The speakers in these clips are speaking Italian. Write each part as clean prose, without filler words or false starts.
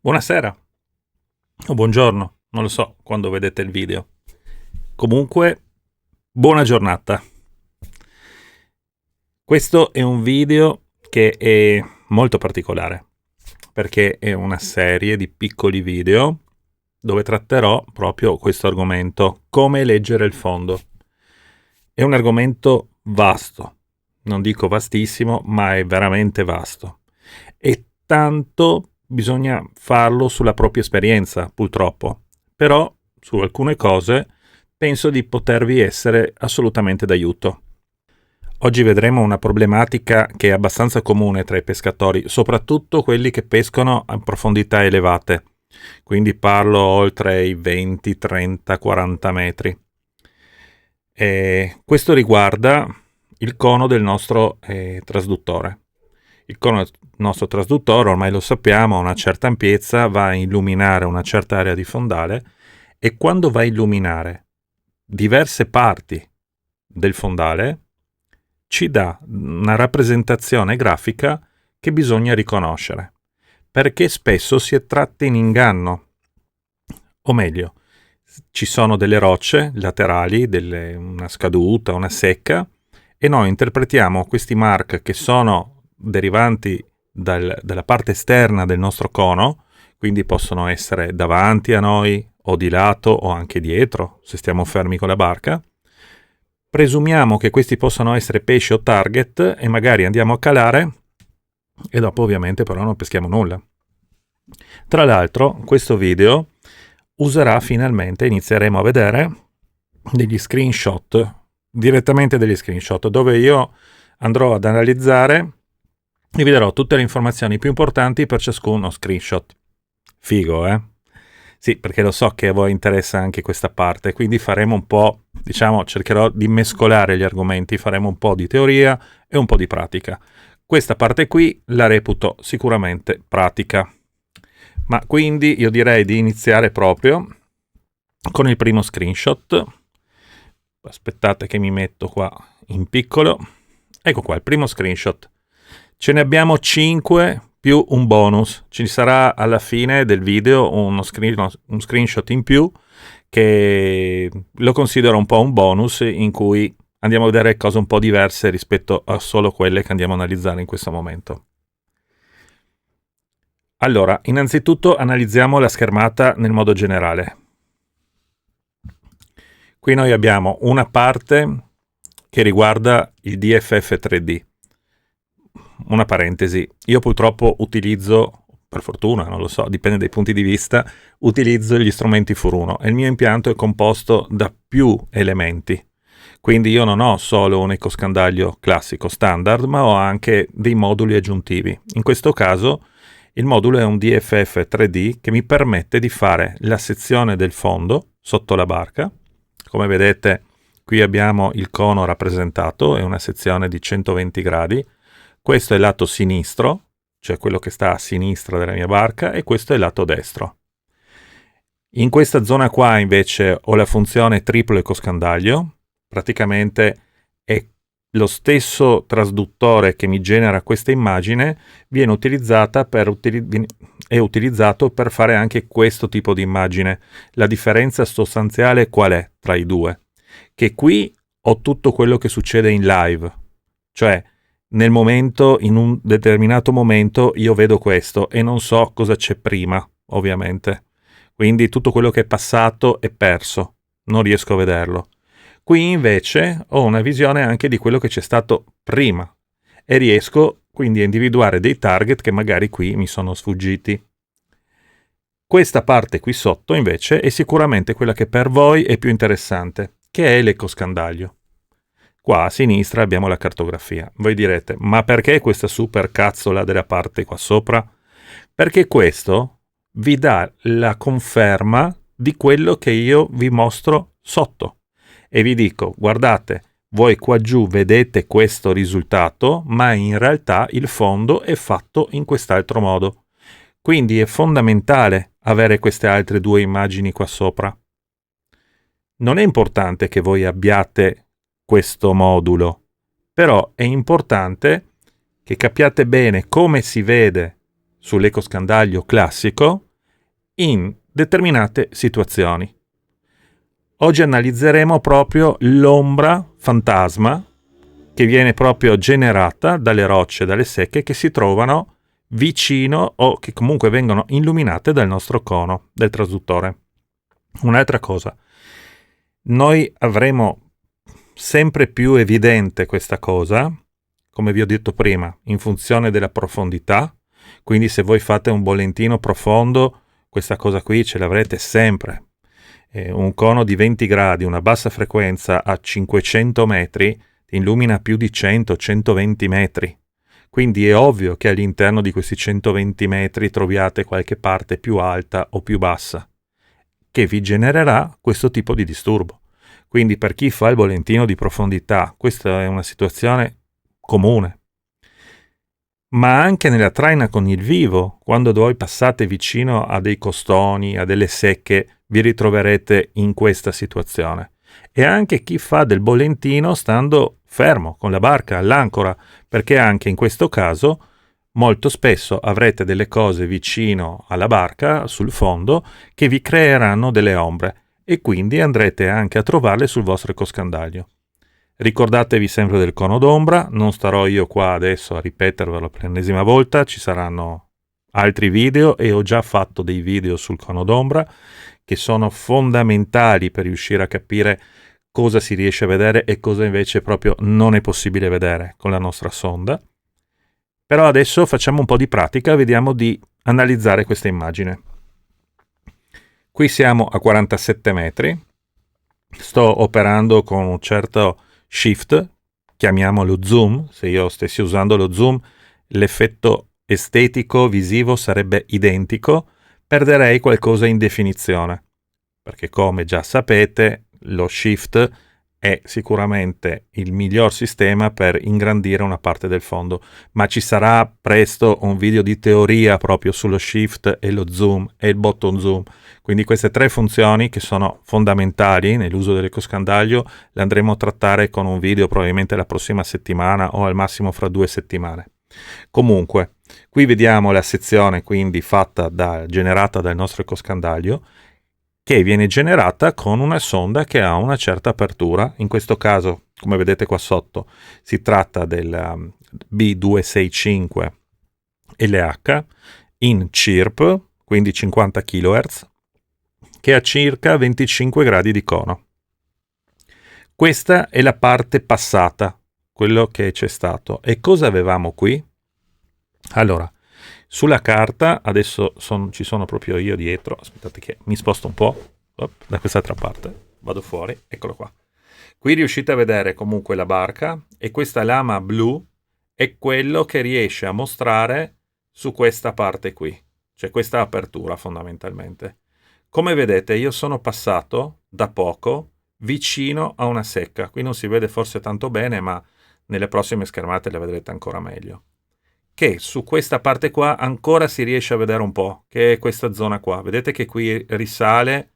Buonasera o buongiorno, non lo so quando vedete il video. Comunque, buona giornata. Questo è un video che è molto particolare perché è una serie di piccoli video dove tratterò proprio questo argomento, come leggere il fondo. È un argomento vasto, non dico vastissimo, ma è veramente vasto. E tanto bisogna farlo sulla propria esperienza, purtroppo. Però su alcune cose penso di potervi essere assolutamente d'aiuto. Oggi vedremo una problematica che è abbastanza comune tra i pescatori, soprattutto quelli che pescano a profondità elevate. Quindi parlo oltre i 20, 30, 40 metri. Questo riguarda il cono del nostro trasduttore. Il cono del nostro trasduttore, ormai lo sappiamo, a una certa ampiezza va a illuminare una certa area di fondale e quando va a illuminare diverse parti del fondale ci dà una rappresentazione grafica che bisogna riconoscere, perché spesso si è tratti in inganno. O meglio, ci sono delle rocce laterali, una scaduta, una secca, e noi interpretiamo questi mark che sono derivanti dalla parte esterna del nostro cono, quindi possono essere davanti a noi o di lato o anche dietro, se stiamo fermi con la barca. Presumiamo che questi possano essere pesci o target e magari andiamo a calare e dopo ovviamente però non peschiamo nulla. Tra l'altro questo video userà finalmente, inizieremo a vedere degli screenshot, direttamente degli screenshot, dove io andrò ad analizzare e vi darò tutte le informazioni più importanti per ciascuno screenshot. Figo, eh? Sì, perché lo so che a voi interessa anche questa parte, quindi faremo un po', cercherò di mescolare gli argomenti, faremo un po' di teoria e un po' di pratica. Questa parte qui la reputo sicuramente pratica. Ma quindi io direi di iniziare proprio con il primo screenshot. Aspettate che mi metto qua in piccolo. Ecco qua, il primo screenshot. Ce ne abbiamo 5 più un bonus. Ci sarà alla fine del video un screenshot in più che lo considero un po' un bonus in cui andiamo a vedere cose un po' diverse rispetto a solo quelle che andiamo a analizzare in questo momento. Allora, innanzitutto analizziamo la schermata nel modo generale. Qui noi abbiamo una parte che riguarda il DFF 3D. Una parentesi, io purtroppo utilizzo, per fortuna, non lo so, dipende dai punti di vista, utilizzo gli strumenti Furuno e il mio impianto è composto da più elementi. Quindi io non ho solo un ecoscandaglio classico standard, ma ho anche dei moduli aggiuntivi. In questo caso il modulo è un DFF 3D che mi permette di fare la sezione del fondo sotto la barca. Come vedete qui abbiamo il cono rappresentato, è una sezione di 120 gradi. Questo è il lato sinistro, cioè quello che sta a sinistra della mia barca, e questo è il lato destro. In questa zona qua invece ho la funzione triplo ecoscandaglio, praticamente è lo stesso trasduttore che mi genera questa immagine è utilizzato per fare anche questo tipo di immagine. La differenza sostanziale qual è tra i due? Che qui ho tutto quello che succede in live, cioè nel momento, in un determinato momento io vedo questo e non so cosa c'è prima, ovviamente. Quindi tutto quello che è passato è perso, non riesco a vederlo. Qui invece ho una visione anche di quello che c'è stato prima e riesco quindi a individuare dei target che magari qui mi sono sfuggiti. Questa parte qui sotto invece è sicuramente quella che per voi è più interessante, che è l'ecoscandaglio. Qua a sinistra abbiamo la cartografia. Voi direte, ma perché questa super cazzola della parte qua sopra? Perché questo vi dà la conferma di quello che io vi mostro sotto. E vi dico, guardate, voi qua giù vedete questo risultato, ma in realtà il fondo è fatto in quest'altro modo. Quindi è fondamentale avere queste altre due immagini qua sopra. Non è importante che voi abbiate questo modulo, però è importante che capiate bene come si vede sull'ecoscandaglio classico in determinate situazioni. Oggi analizzeremo proprio l'ombra fantasma che viene proprio generata dalle rocce, dalle secche che si trovano vicino o che comunque vengono illuminate dal nostro cono, del trasduttore. Un'altra cosa, noi avremo sempre più evidente questa cosa, come vi ho detto prima, in funzione della profondità. Quindi se voi fate un bolentino profondo, questa cosa qui ce l'avrete sempre. Un cono di 20 gradi, una bassa frequenza a 500 metri, illumina più di 100-120 metri. Quindi è ovvio che all'interno di questi 120 metri troviate qualche parte più alta o più bassa, che vi genererà questo tipo di disturbo. Quindi per chi fa il bolentino di profondità, questa è una situazione comune. Ma anche nella traina con il vivo, quando voi passate vicino a dei costoni, a delle secche, vi ritroverete in questa situazione. E anche chi fa del bolentino stando fermo, con la barca all'ancora, perché anche in questo caso molto spesso avrete delle cose vicino alla barca, sul fondo, che vi creeranno delle ombre e quindi andrete anche a trovarle sul vostro ecoscandaglio. Ricordatevi sempre del cono d'ombra, non starò io qua adesso a ripetervelo per l'ennesima volta, ci saranno altri video e ho già fatto dei video sul cono d'ombra che sono fondamentali per riuscire a capire cosa si riesce a vedere e cosa invece proprio non è possibile vedere con la nostra sonda. Però adesso facciamo un po' di pratica, vediamo di analizzare questa immagine. Qui siamo a 47 metri, sto operando con un certo shift, chiamiamolo zoom. Se io stessi usando lo zoom, l'effetto estetico visivo sarebbe identico, perderei qualcosa in definizione, perché come già sapete lo shift è sicuramente il miglior sistema per ingrandire una parte del fondo, ma ci sarà presto un video di teoria proprio sullo shift e lo zoom e il bottom zoom. Quindi queste tre funzioni che sono fondamentali nell'uso dell'ecoscandaglio le andremo a trattare con un video probabilmente la prossima settimana o al massimo fra 2 settimane. Comunque, qui vediamo la sezione quindi generata dal nostro ecoscandaglio, che viene generata con una sonda che ha una certa apertura. In questo caso, come vedete qua sotto, si tratta del B265 LH in CIRP, quindi 50 kHz, che ha circa 25 gradi di cono. Questa è la parte passata, quello che c'è stato. E cosa avevamo qui? Allora, sulla carta, adesso ci sono proprio io dietro, aspettate che mi sposto un po', da quest'altra parte, vado fuori, eccolo qua. Qui riuscite a vedere comunque la barca e questa lama blu è quello che riesce a mostrare su questa parte qui, cioè questa apertura fondamentalmente. Come vedete io sono passato da poco vicino a una secca, qui non si vede forse tanto bene ma nelle prossime schermate la vedrete ancora meglio. Che su questa parte qua ancora si riesce a vedere un po', che è questa zona qua. Vedete che qui risale,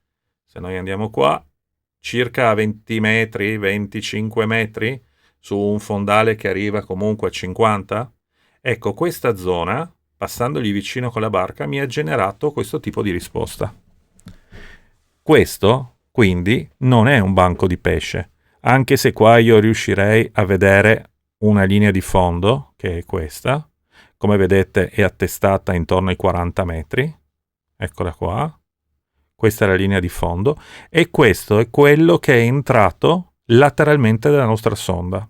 se noi andiamo qua, circa 20 metri, 25 metri, su un fondale che arriva comunque a 50. Ecco, questa zona, passandogli vicino con la barca, mi ha generato questo tipo di risposta. Questo, quindi, non è un banco di pesce, anche se qua io riuscirei a vedere una linea di fondo, che è questa. Come vedete è attestata intorno ai 40 metri, eccola qua, questa è la linea di fondo, e questo è quello che è entrato lateralmente dalla nostra sonda.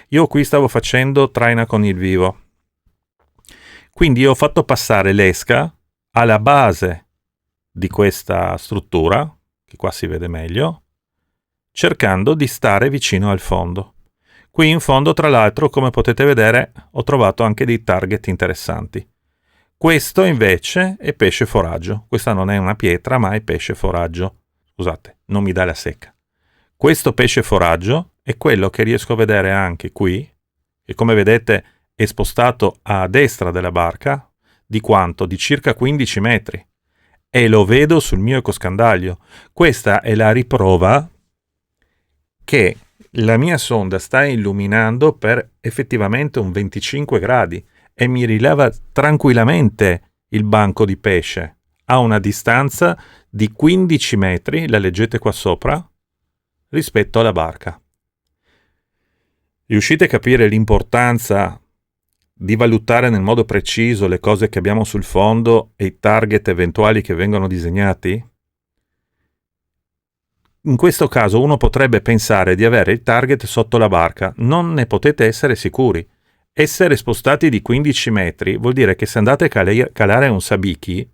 Io qui stavo facendo traina con il vivo, quindi ho fatto passare l'esca alla base di questa struttura, che qua si vede meglio, cercando di stare vicino al fondo. Qui in fondo, tra l'altro, come potete vedere, ho trovato anche dei target interessanti. Questo invece è pesce foraggio. Questa non è una pietra, ma è pesce foraggio. Scusate, non mi dà la secca. Questo pesce foraggio è quello che riesco a vedere anche qui, che come vedete è spostato a destra della barca, di quanto? Di circa 15 metri. E lo vedo sul mio ecoscandaglio. Questa è la riprova che la mia sonda sta illuminando per effettivamente un 25 gradi e mi rileva tranquillamente il banco di pesce a una distanza di 15 metri, la leggete qua sopra, rispetto alla barca. Riuscite a capire l'importanza di valutare nel modo preciso le cose che abbiamo sul fondo e i target eventuali che vengono disegnati? In questo caso uno potrebbe pensare di avere il target sotto la barca, non ne potete essere sicuri. Essere spostati di 15 metri vuol dire che se andate a calare un sabiki,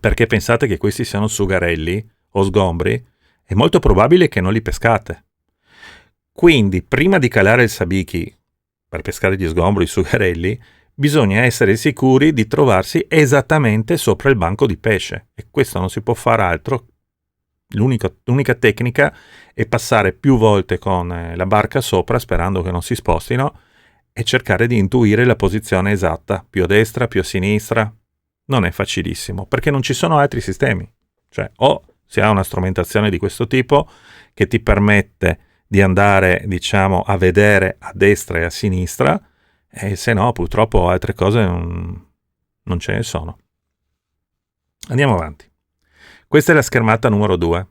perché pensate che questi siano sugarelli o sgombri, è molto probabile che non li pescate. Quindi, prima di calare il sabiki, per pescare gli sgombri, i sugarelli, bisogna essere sicuri di trovarsi esattamente sopra il banco di pesce. E questo non si può fare altro. L'unica tecnica è passare più volte con la barca sopra, sperando che non si spostino, e cercare di intuire la posizione esatta, più a destra, più a sinistra. Non è facilissimo, perché non ci sono altri sistemi. Cioè, o si ha una strumentazione di questo tipo che ti permette di andare, diciamo, a vedere a destra e a sinistra, e se no, purtroppo altre cose non ce ne sono. Andiamo avanti. Questa è la schermata numero 2.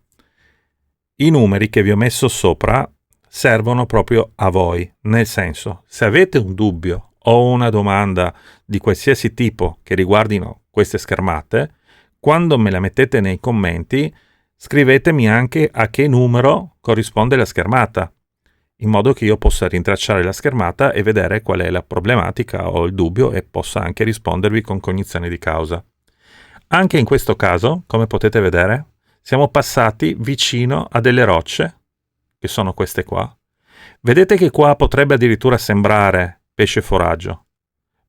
I numeri che vi ho messo sopra servono proprio a voi, nel senso, se avete un dubbio o una domanda di qualsiasi tipo che riguardino queste schermate, quando me la mettete nei commenti, scrivetemi anche a che numero corrisponde la schermata, in modo che io possa rintracciare la schermata e vedere qual è la problematica o il dubbio e possa anche rispondervi con cognizione di causa. Anche in questo caso, come potete vedere, siamo passati vicino a delle rocce, che sono queste qua. Vedete che qua potrebbe addirittura sembrare pesce foraggio.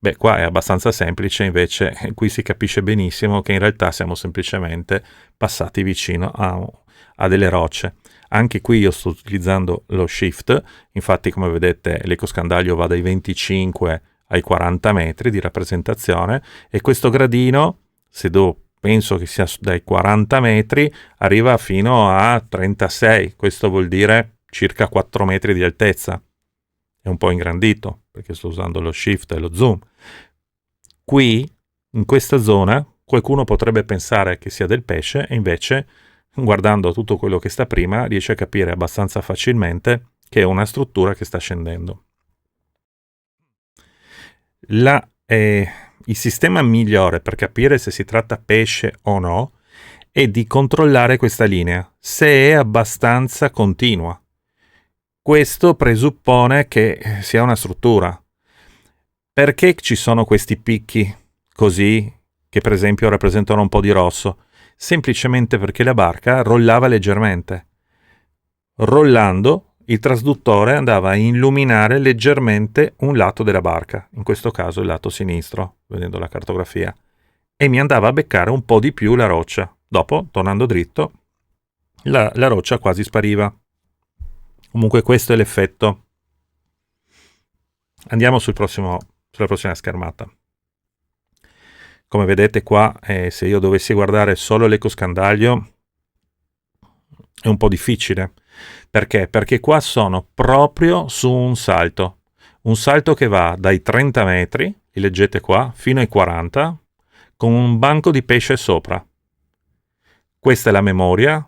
Beh, qua è abbastanza semplice, invece qui si capisce benissimo che in realtà siamo semplicemente passati vicino a delle rocce. Anche qui io sto utilizzando lo shift, infatti come vedete l'ecoscandaglio va dai 25 ai 40 metri di rappresentazione e questo gradino, se penso che sia dai 40 metri, arriva fino a 36, questo vuol dire circa 4 metri di altezza. È un po' ingrandito, perché sto usando lo shift e lo zoom. Qui, in questa zona, qualcuno potrebbe pensare che sia del pesce, e invece, guardando tutto quello che sta prima, riesce a capire abbastanza facilmente che è una struttura che sta scendendo. Il sistema migliore per capire se si tratta pesce o no è di controllare questa linea, se è abbastanza continua. Questo presuppone che sia una struttura. Perché ci sono questi picchi così, che per esempio rappresentano un po' di rosso? Semplicemente perché la barca rollava leggermente. Rollando, il trasduttore andava a illuminare leggermente un lato della barca, in questo caso il lato sinistro, vedendo la cartografia, e mi andava a beccare un po' di più la roccia. Dopo, tornando dritto, la roccia quasi spariva. Comunque questo è l'effetto. Andiamo sulla prossima schermata. Come vedete qua, se io dovessi guardare solo l'ecoscandaglio, è un po' difficile. Perché? Perché qua sono proprio su un salto che va dai 30 metri, li leggete qua, fino ai 40, con un banco di pesce sopra. Questa è la memoria.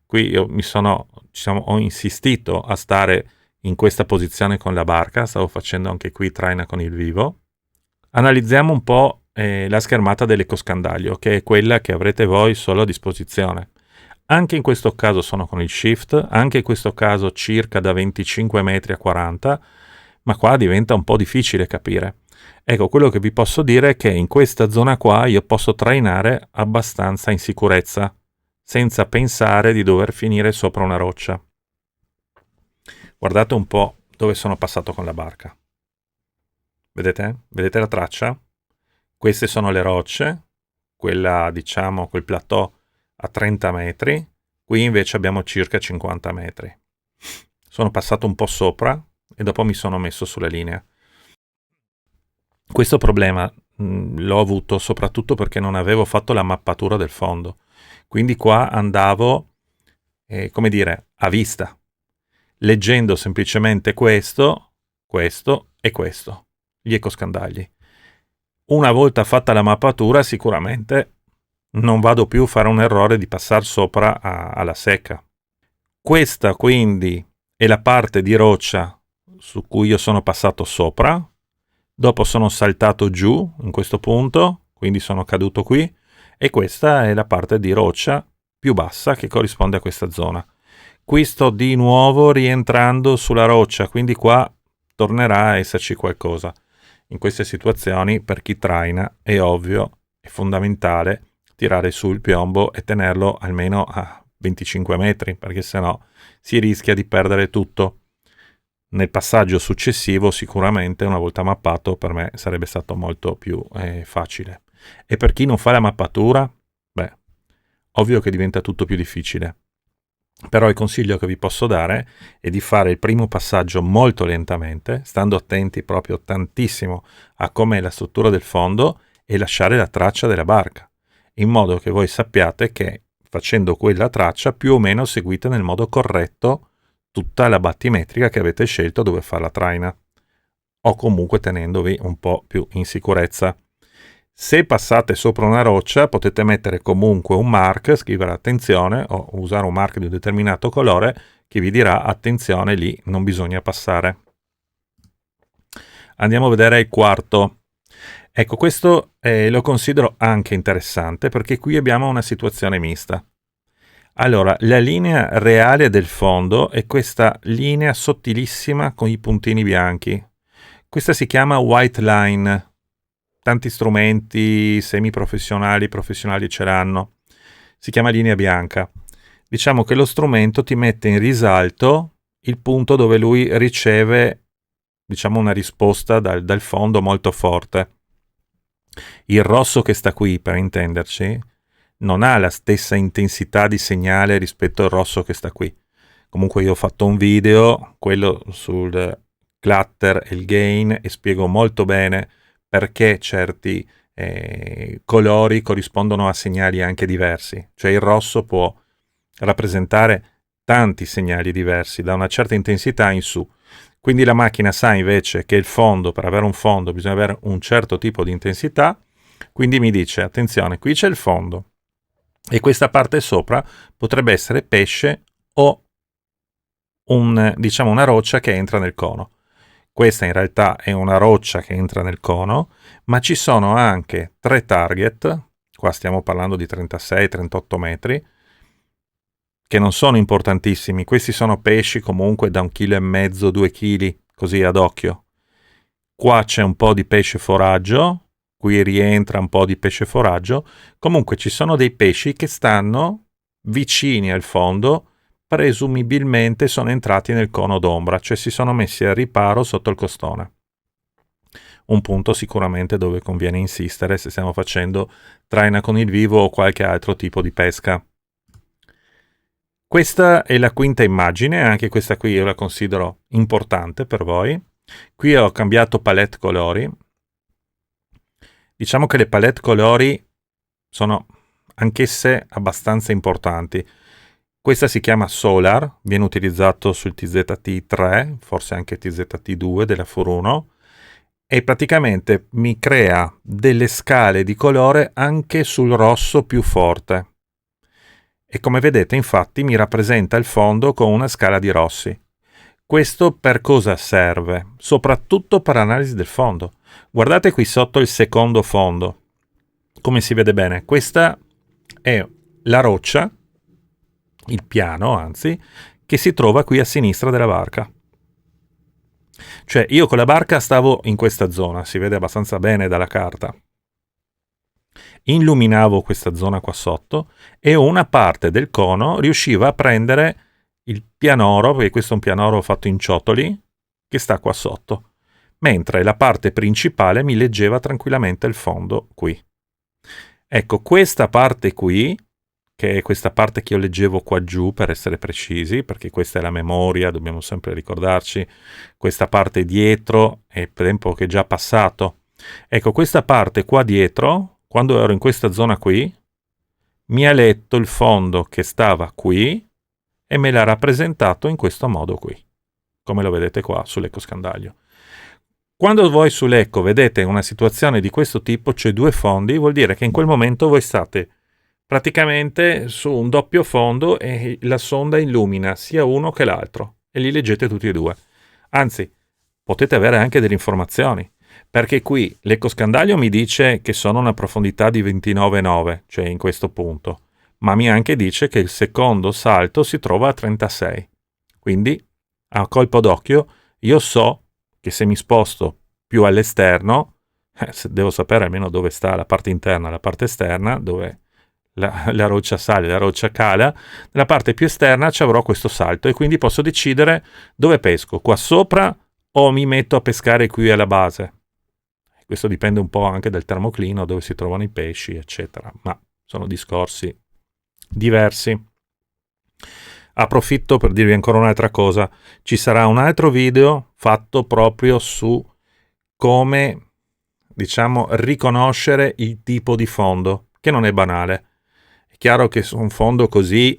Qui io ho insistito a stare in questa posizione con la barca, stavo facendo anche qui traina con il vivo. Analizziamo un po' la schermata dell'ecoscandaglio, che è quella che avrete voi solo a disposizione. Anche in questo caso sono con il shift, anche in questo caso circa da 25 metri a 40, ma qua diventa un po' difficile capire. Ecco, quello che vi posso dire è che in questa zona qua io posso trainare abbastanza in sicurezza, senza pensare di dover finire sopra una roccia. Guardate un po' dove sono passato con la barca. Vedete? Vedete la traccia? Queste sono le rocce, quella, diciamo, quel plateau a 30 metri, qui invece abbiamo circa 50 metri. Sono passato un po' sopra e dopo mi sono messo sulla linea. Questo problema l'ho avuto soprattutto perché non avevo fatto la mappatura del fondo. Quindi qua andavo, come dire, a vista, leggendo semplicemente questo e questo, gli ecoscandagli. Una volta fatta la mappatura sicuramente non vado più a fare un errore di passare sopra alla secca. Questa quindi è la parte di roccia su cui io sono passato sopra, dopo sono saltato giù in questo punto, quindi sono caduto qui, e questa è la parte di roccia più bassa che corrisponde a questa zona. Qui sto di nuovo rientrando sulla roccia, quindi qua tornerà a esserci qualcosa. In queste situazioni, per chi traina, è ovvio, è fondamentale tirare su il piombo e tenerlo almeno a 25 metri, perché sennò si rischia di perdere tutto. Nel passaggio successivo, sicuramente, una volta mappato, per me sarebbe stato molto più facile. E per chi non fa la mappatura, beh, ovvio che diventa tutto più difficile. Però il consiglio che vi posso dare è di fare il primo passaggio molto lentamente, stando attenti proprio tantissimo a com'è la struttura del fondo e lasciare la traccia della barca, in modo che voi sappiate che facendo quella traccia più o meno seguite nel modo corretto tutta la battimetrica che avete scelto dove fare la traina, o comunque tenendovi un po' più in sicurezza. Se passate sopra una roccia potete mettere comunque un mark, scrivere attenzione o usare un mark di un determinato colore che vi dirà attenzione, lì non bisogna passare. Andiamo a vedere il quarto. Ecco, questo lo considero anche interessante perché qui abbiamo una situazione mista. Allora, la linea reale del fondo è questa linea sottilissima con i puntini bianchi. Questa si chiama white line. Tanti strumenti semiprofessionali, professionali ce l'hanno. Si chiama linea bianca. Diciamo che lo strumento ti mette in risalto il punto dove lui riceve, diciamo, una risposta dal fondo molto forte. Il rosso che sta qui, per intenderci, non ha la stessa intensità di segnale rispetto al rosso che sta qui. Comunque io ho fatto un video, quello sul clutter e il gain, e spiego molto bene perché certi colori corrispondono a segnali anche diversi. Cioè il rosso può rappresentare tanti segnali diversi, da una certa intensità in su. Quindi la macchina sa invece che il fondo, per avere un fondo bisogna avere un certo tipo di intensità, quindi mi dice, attenzione, qui c'è il fondo, e questa parte sopra potrebbe essere pesce o diciamo una roccia che entra nel cono. Questa in realtà è una roccia che entra nel cono, ma ci sono anche 3 target, qua stiamo parlando di 36-38 metri, che non sono importantissimi. Questi sono pesci comunque da 1,5 kg, 2 kg, così ad occhio. Qua c'è un po' di pesce foraggio, qui rientra un po' di pesce foraggio. Comunque ci sono dei pesci che stanno vicini al fondo, presumibilmente sono entrati nel cono d'ombra, cioè si sono messi al riparo sotto il costone. Un punto sicuramente dove conviene insistere se stiamo facendo traina con il vivo o qualche altro tipo di pesca. Questa è la quinta immagine, anche questa qui io la considero importante per voi. Qui ho cambiato palette colori. Diciamo che le palette colori sono anch'esse abbastanza importanti. Questa si chiama Solar, viene utilizzato sul TZT3, forse anche TZT2 della Furuno, e praticamente mi crea delle scale di colore anche sul rosso più forte. E come vedete infatti mi rappresenta il fondo con una scala di rossi. Questo per cosa serve? Soprattutto per l'analisi del fondo. Guardate qui sotto il secondo fondo, come si vede bene, questa è la roccia, il piano anzi, che si trova qui a sinistra della barca. Cioè io con la barca stavo in questa zona, si vede abbastanza bene dalla carta. Illuminavo questa zona qua sotto e una parte del cono riusciva a prendere il pianoro, perché questo è un pianoro fatto in ciotoli, che sta qua sotto, mentre la parte principale mi leggeva tranquillamente il fondo qui. Ecco, questa parte qui, che è questa parte che io leggevo qua giù per essere precisi, perché questa è la memoria, dobbiamo sempre ricordarci, questa parte dietro è il tempo che è già passato. Ecco, questa parte qua dietro, quando ero in questa zona qui, mi ha letto il fondo che stava qui e me l'ha rappresentato in questo modo qui, come lo vedete qua sull'ecoscandaglio. Quando voi sull'eco vedete una situazione di questo tipo, cioè 2 fondi, vuol dire che in quel momento voi state praticamente su un doppio fondo e la sonda illumina sia uno che l'altro e li leggete tutti e due. Anzi, potete avere anche delle informazioni, perché qui l'ecoscandaglio mi dice che sono una profondità di 29,9, cioè in questo punto, ma mi anche dice che il secondo salto si trova a 36. Quindi, a colpo d'occhio, io so che se mi sposto più all'esterno, devo sapere almeno dove sta la parte interna e la parte esterna, dove la roccia sale, la roccia cala, nella parte più esterna ci avrò questo salto e quindi posso decidere dove pesco, qua sopra o mi metto a pescare qui alla base. Questo dipende un po' anche dal termoclino, dove si trovano i pesci, eccetera, ma sono discorsi diversi. Approfitto per dirvi ancora un'altra cosa. Ci sarà un altro video fatto proprio su come, diciamo, riconoscere il tipo di fondo, che non è banale. È chiaro che su un fondo così,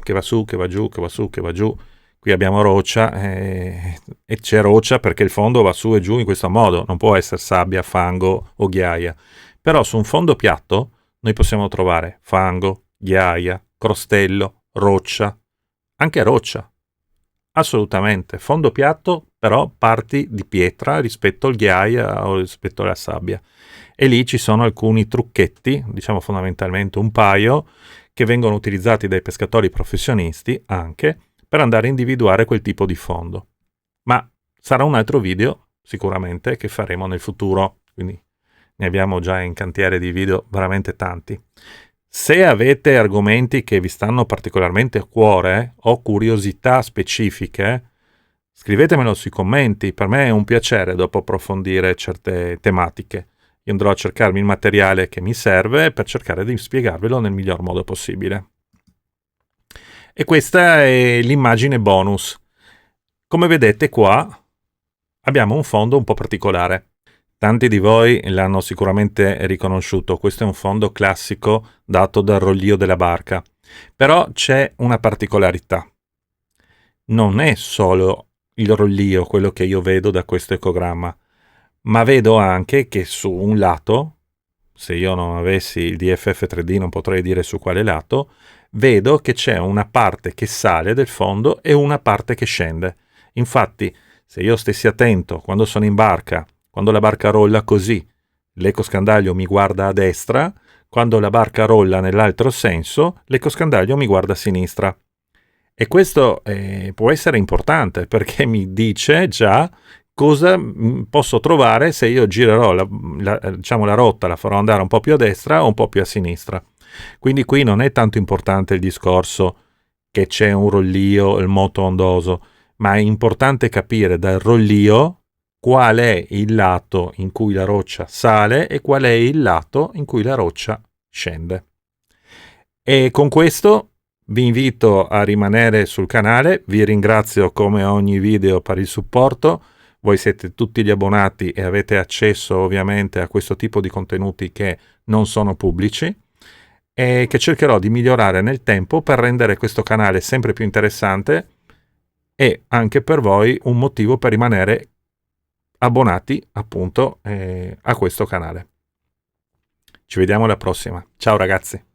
che va su, che va giù, che va su, che va giù, qui abbiamo roccia e c'è roccia perché il fondo va su e giù in questo modo, non può essere sabbia, fango o ghiaia. Però su un fondo piatto noi possiamo trovare fango, ghiaia, crostello, roccia, anche roccia. Assolutamente. Fondo piatto, però parti di pietra rispetto al ghiaia o rispetto alla sabbia. E lì ci sono alcuni trucchetti, diciamo fondamentalmente un paio, che vengono utilizzati dai pescatori professionisti anche per andare a individuare quel tipo di fondo. Ma sarà un altro video, sicuramente, che faremo nel futuro, quindi ne abbiamo già in cantiere di video veramente tanti. Se avete argomenti che vi stanno particolarmente a cuore o curiosità specifiche, scrivetemelo sui commenti. Per me è un piacere dopo approfondire certe tematiche. Io andrò a cercarmi il materiale che mi serve per cercare di spiegarvelo nel miglior modo possibile. E questa è l'immagine bonus. Come vedete qua abbiamo un fondo un po' particolare. Tanti di voi l'hanno sicuramente riconosciuto, questo è un fondo classico dato dal rollio della barca. Però c'è una particolarità. Non è solo il rollio quello che io vedo da questo ecogramma, ma vedo anche che su un lato, se io non avessi il DFF 3D non potrei dire su quale lato, vedo che c'è una parte che sale del fondo e una parte che scende. Infatti, se io stessi attento quando sono in barca, quando la barca rolla così, l'ecoscandaglio mi guarda a destra, quando la barca rolla nell'altro senso, l'ecoscandaglio mi guarda a sinistra. E questo può essere importante perché mi dice già cosa posso trovare se io girerò diciamo, la rotta, la farò andare un po' più a destra o un po' più a sinistra. Quindi qui non è tanto importante il discorso che c'è un rollio, il moto ondoso, ma è importante capire dal rollio qual è il lato in cui la roccia sale e qual è il lato in cui la roccia scende. E con questo vi invito a rimanere sul canale, vi ringrazio come ogni video per il supporto, voi siete tutti gli abbonati e avete accesso ovviamente a questo tipo di contenuti che non sono pubblici e che cercherò di migliorare nel tempo per rendere questo canale sempre più interessante e anche per voi un motivo per rimanere abbonati appunto a questo canale. Ci vediamo alla prossima. Ciao ragazzi.